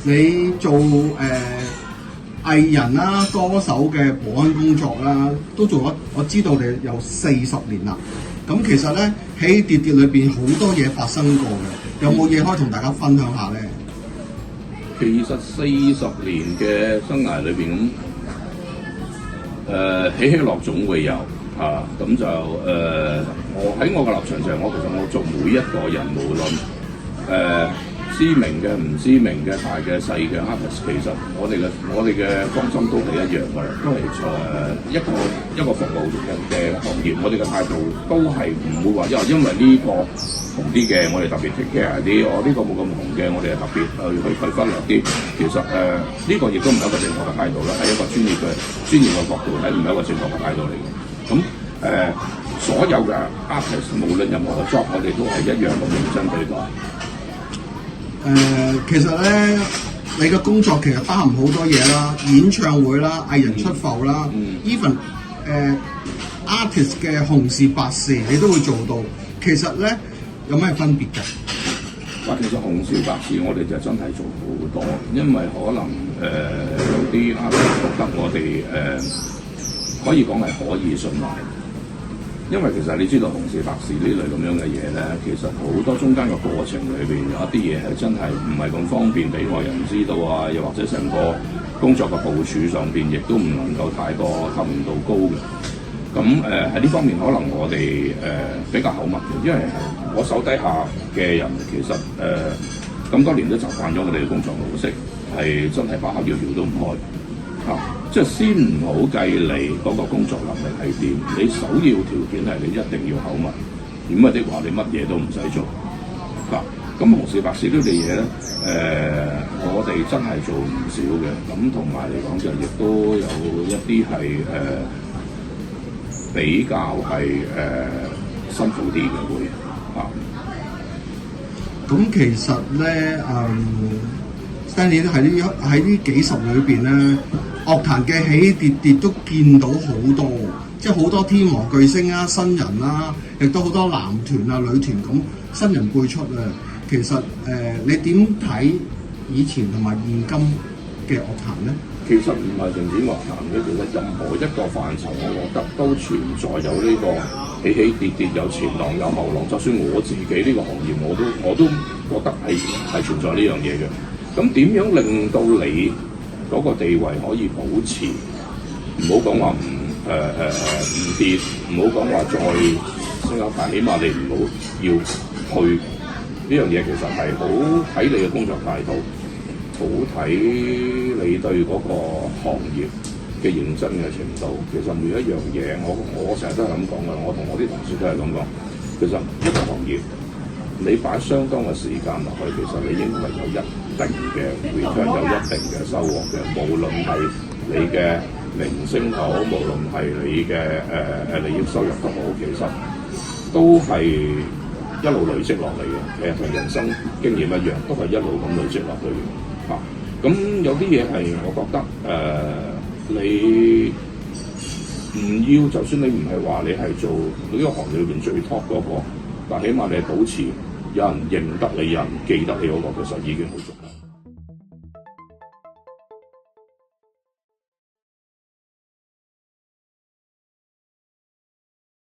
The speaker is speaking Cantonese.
你做藝人啦、歌手嘅保安工作啦，都做咗，我知道你有40年啦。咁其實咧起起跌跌裏邊好多嘢發生過嘅，有冇嘢可以同大家分享下咧？其實40年嘅生涯裏邊咁起起落總會有啊，咁就我喺我嘅立場就係其實我做每一個人，無論知名嘅、唔知名嘅、大嘅、細嘅 artist， 其實我哋嘅方針都係一樣㗎啦，都係一個服務嘅行業，我哋嘅態度都係唔會話因為呢個紅啲嘅，我哋特別 take care 啲，呢個冇咁紅嘅，我哋係特別去忽略啲。其實呢個亦都唔係一個正確嘅態度啦，係一個專業嘅角度睇，唔係一個正確嘅態度嚟嘅。咁所有嘅 artist 無論任何嘅 job， 我哋都係一樣咁認真對待。其實咧，你嘅工作其實包含好多嘢啦，演唱會啦、藝人出埠啦，even artist 嘅紅事白事你都會做到。其實咧有咩分別㗎？其實紅事白事我哋就真係做好多，因為可能有啲 artist 覺得我哋可以講係可以信賴。因為其實你知道紅事白事呢類咁樣嘅嘢咧，其實好多中間嘅過程裏邊有一啲嘢係真係唔係咁方便俾外人知道啊，又或者成個工作嘅部署上邊亦都唔能夠太過透明度高嘅。咁喺呢方面可能我哋比較口密嘅，因為我手底下嘅人其實咁多年都習慣咗我哋嘅工作模式，係真係把口要都唔開啊！即係先唔好計你嗰個工作能力係點，你首要條件係你一定要口密，點解的話你乜嘢都唔使做嚇。咁紅事白事呢啲嘢咧，我哋真係做唔少嘅。咁同埋嚟講就亦都有一啲係比較係辛苦啲嘅會嚇。咁其實咧Stanley 喺呢幾十年裏邊咧，樂壇嘅起起跌跌都見到好多，即係好多天王巨星啊、新人啦，亦都好多男團啊、女團咁新人輩出啊。其實你點睇以前同埋現今嘅樂壇咧？其實唔係淨止樂壇嘅，其實任何一個範疇，我覺得都存在有呢個起起跌跌，有前浪有後浪。就算我自己呢個行業，我都覺得係存在呢樣嘢嘅。咁點樣令到你嗰個地位可以保持？唔好講話唔跌，唔好講話再升級，但起碼你唔好要去呢樣嘢。其實係好睇你嘅工作態度，好睇你對嗰個行業嘅認真嘅程度。其實每一樣嘢，我成日都係咁講嘅，我同我啲同事都係咁講。其實一個行業，你擺相當嘅時間落去，其實你應該有一定嘅return，有一定嘅收穫嘅。無論係你嘅名聲好，無論係你嘅利益收入都好，其實都係一路累積落嚟嘅。其實同人生經驗一樣，都係一路咁累積落去嘅。咁有啲嘢係我覺得你唔要，就算你唔係話你係做呢個行業裏邊最 top 嗰個，但起碼你係保持有人認得你，有人記得你嗰個，其實已經好足夠。